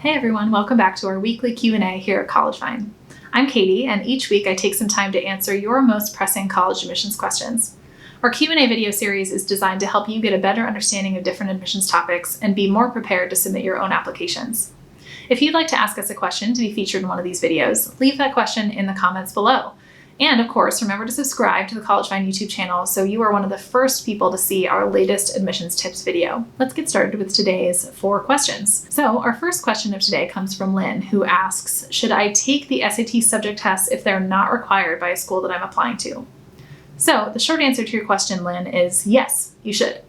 Hey everyone, welcome back to our weekly Q&A here at CollegeVine. I'm Katie, and each week I take some time to answer your most pressing college admissions questions. Our Q&A video series is designed to help you get a better understanding of different admissions topics and be more prepared to submit your own applications. If you'd like to ask us a question to be featured in one of these videos, leave that question in the comments below. And of course, remember to subscribe to the CollegeVine YouTube channel so you are one of the first people to see our latest admissions tips video. Let's get started with today's 4 questions. So our first question of today comes from Lynn, who asks, should I take the SAT subject tests if they're not required by a school that I'm applying to? So the short answer to your question, Lynn, is yes, you should.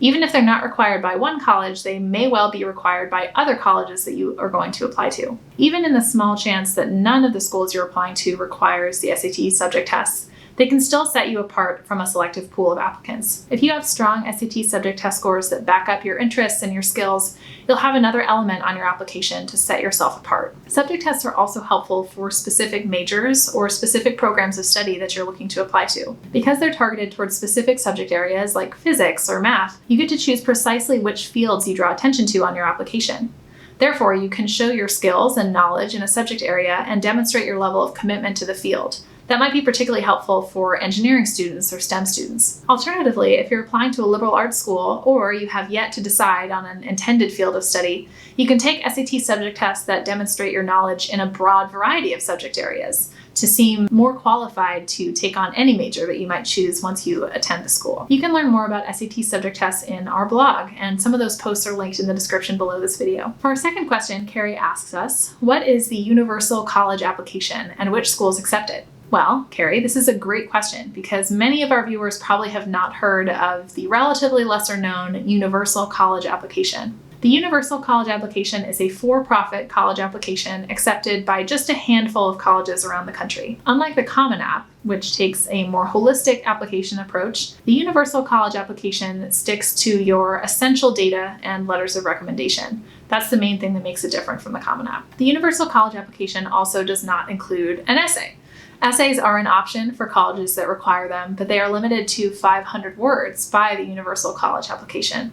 Even if they're not required by one college, they may well be required by other colleges that you are going to apply to. Even in the small chance that none of the schools you're applying to requires the SAT subject tests, they can still set you apart from a selective pool of applicants. If you have strong SAT subject test scores that back up your interests and your skills, you'll have another element on your application to set yourself apart. Subject tests are also helpful for specific majors or specific programs of study that you're looking to apply to. Because they're targeted towards specific subject areas like physics or math, you get to choose precisely which fields you draw attention to on your application. Therefore, you can show your skills and knowledge in a subject area and demonstrate your level of commitment to the field. That might be particularly helpful for engineering students or STEM students. Alternatively, if you're applying to a liberal arts school or you have yet to decide on an intended field of study, you can take SAT subject tests that demonstrate your knowledge in a broad variety of subject areas to seem more qualified to take on any major that you might choose once you attend the school. You can learn more about SAT subject tests in our blog, and some of those posts are linked in the description below this video. For our second question, Carrie asks us, what is the Universal College Application and which schools accept it? Well, Carrie, this is a great question because many of our viewers probably have not heard of the relatively lesser known Universal College Application. The Universal College Application is a for-profit college application accepted by just a handful of colleges around the country. Unlike the Common App, which takes a more holistic application approach, the Universal College Application sticks to your essential data and letters of recommendation. That's the main thing that makes it different from the Common App. The Universal College Application also does not include an essay. Essays are an option for colleges that require them, but they are limited to 500 words by the Universal College Application.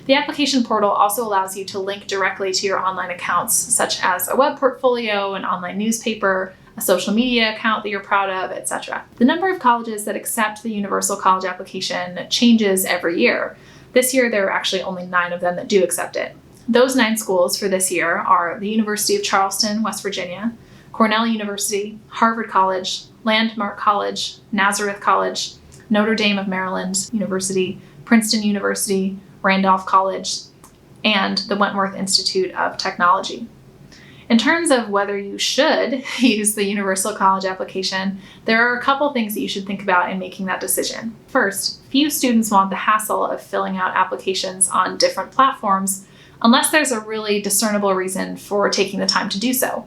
The application portal also allows you to link directly to your online accounts, such as a web portfolio, an online newspaper, a social media account that you're proud of, etc. The number of colleges that accept the Universal College Application changes every year. This year, there are actually only 9 of them that do accept it. Those 9 schools for this year are the University of Charleston, West Virginia, Cornell University, Harvard College, Landmark College, Nazareth College, Notre Dame of Maryland University, Princeton University, Randolph College, and the Wentworth Institute of Technology. In terms of whether you should use the Universal College Application, there are a couple things that you should think about in making that decision. First, few students want the hassle of filling out applications on different platforms unless there's a really discernible reason for taking the time to do so.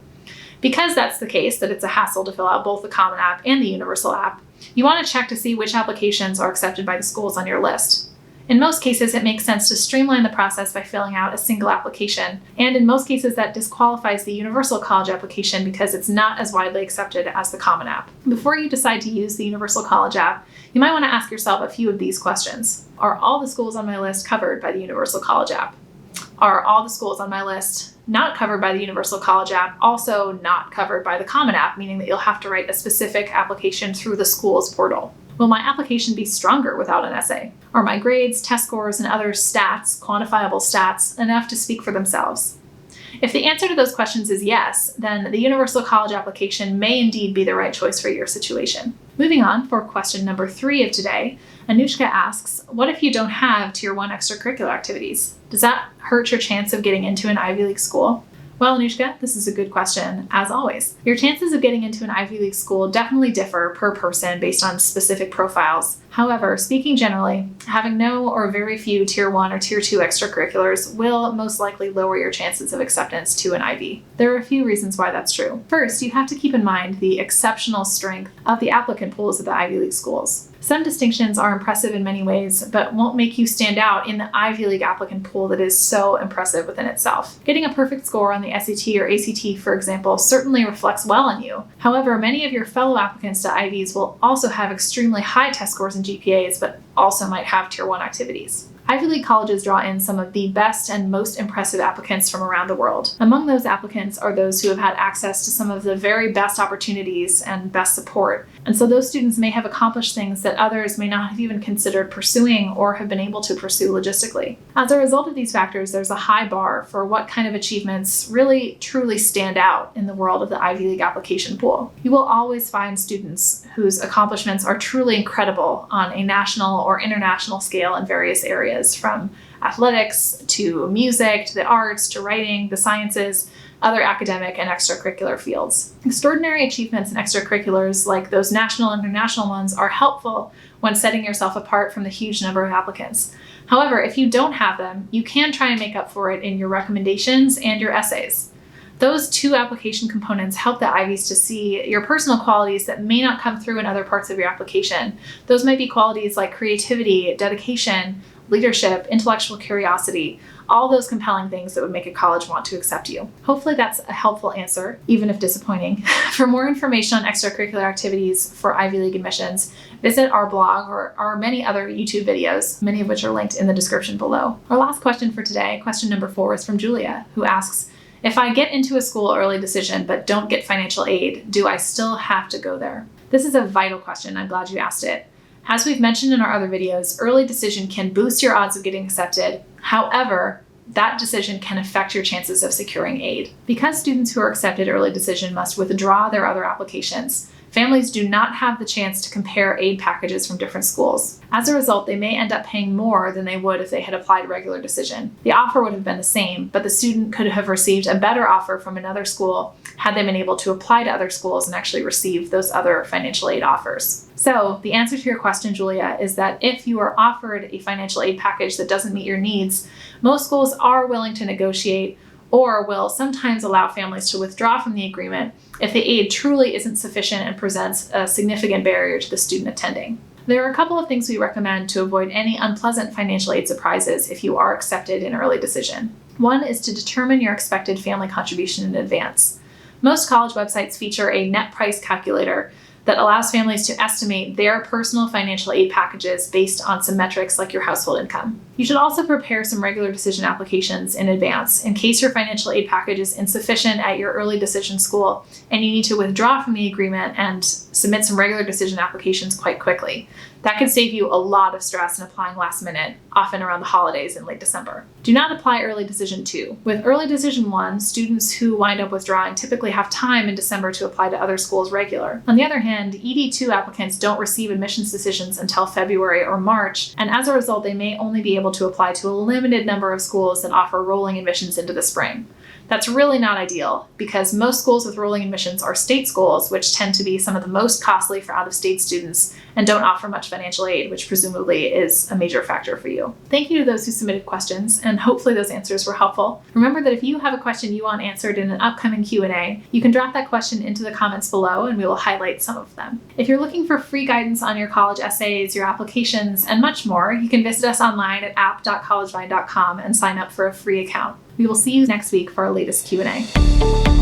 Because that's the case, that it's a hassle to fill out both the Common App and the Universal App, you want to check to see which applications are accepted by the schools on your list. In most cases, it makes sense to streamline the process by filling out a single application, and in most cases that disqualifies the Universal College Application because it's not as widely accepted as the Common App. Before you decide to use the Universal College App, you might want to ask yourself a few of these questions. Are all the schools on my list covered by the Universal College App? Are all the schools on my list not covered by the Universal College App also not covered by the Common App, meaning that you'll have to write a specific application through the school's portal? Will my application be stronger without an essay? Are my grades, test scores, and other stats, quantifiable stats, enough to speak for themselves? If the answer to those questions is yes, then the Universal College Application may indeed be the right choice for your situation. Moving on for question number 3 of today, Anushka asks, what if you don't have Tier 1 extracurricular activities? Does that hurt your chance of getting into an Ivy League school? Well, Anushka, this is a good question, as always. Your chances of getting into an Ivy League school definitely differ per person based on specific profiles. However, speaking generally, having no or very few Tier 1 or Tier 2 extracurriculars will most likely lower your chances of acceptance to an Ivy. There are a few reasons why that's true. First, you have to keep in mind the exceptional strength of the applicant pools of the Ivy League schools. Some distinctions are impressive in many ways, but won't make you stand out in the Ivy League applicant pool that is so impressive within itself. Getting a perfect score on the SAT or ACT, for example, certainly reflects well on you. However, many of your fellow applicants to Ivies will also have extremely high test scores and GPAs, but also might have Tier 1 activities. Ivy League colleges draw in some of the best and most impressive applicants from around the world. Among those applicants are those who have had access to some of the very best opportunities and best support. And so those students may have accomplished things that others may not have even considered pursuing or have been able to pursue logistically. As a result of these factors, there's a high bar for what kind of achievements really truly stand out in the world of the Ivy League application pool. You will always find students whose accomplishments are truly incredible on a national or international scale in various areas, from athletics to music to the arts to writing, the sciences, other academic and extracurricular fields. Extraordinary achievements in extracurriculars, like those national and international ones, are helpful when setting yourself apart from the huge number of applicants. However, if you don't have them, you can try and make up for it in your recommendations and your essays. Those two application components help the Ivies to see your personal qualities that may not come through in other parts of your application. Those might be qualities like creativity, dedication, leadership, intellectual curiosity, all those compelling things that would make a college want to accept you. Hopefully that's a helpful answer, even if disappointing. For more information on extracurricular activities for Ivy League admissions, visit our blog or our many other YouTube videos, many of which are linked in the description below. Our last question for today, question number 4, is from Julia, who asks, if I get into a school early decision but don't get financial aid, do I still have to go there? This is a vital question. I'm glad you asked it. As we've mentioned in our other videos, early decision can boost your odds of getting accepted. However, that decision can affect your chances of securing aid. Because students who are accepted early decision must withdraw their other applications, families do not have the chance to compare aid packages from different schools. As a result, they may end up paying more than they would if they had applied regular decision. The offer would have been the same, but the student could have received a better offer from another school had they been able to apply to other schools and actually receive those other financial aid offers. So the answer to your question, Julia, is that if you are offered a financial aid package that doesn't meet your needs, most schools are willing to negotiate or will sometimes allow families to withdraw from the agreement if the aid truly isn't sufficient and presents a significant barrier to the student attending. There are a couple of things we recommend to avoid any unpleasant financial aid surprises if you are accepted in early decision. One is to determine your expected family contribution in advance. Most college websites feature a net price calculator that allows families to estimate their personal financial aid packages based on some metrics like your household income. You should also prepare some regular decision applications in advance in case your financial aid package is insufficient at your early decision school and you need to withdraw from the agreement and submit some regular decision applications quite quickly. That could save you a lot of stress in applying last minute, often around the holidays in late December. Do not apply early decision 2. With early decision 1, students who wind up withdrawing typically have time in December to apply to other schools regular. On the other hand, ED2 applicants don't receive admissions decisions until February or March, and as a result, they may only be able to apply to a limited number of schools that offer rolling admissions into the spring. That's really not ideal because most schools with rolling admissions are state schools, which tend to be some of the most costly for out-of-state students and don't offer much financial aid, which presumably is a major factor for you. Thank you to those who submitted questions, and hopefully those answers were helpful. Remember that if you have a question you want answered in an upcoming Q&A, you can drop that question into the comments below and we will highlight some of them. If you're looking for free guidance on your college essays, your applications, and much more, you can visit us online at app.collegevine.com and sign up for a free account. We will see you next week for our latest Q&A.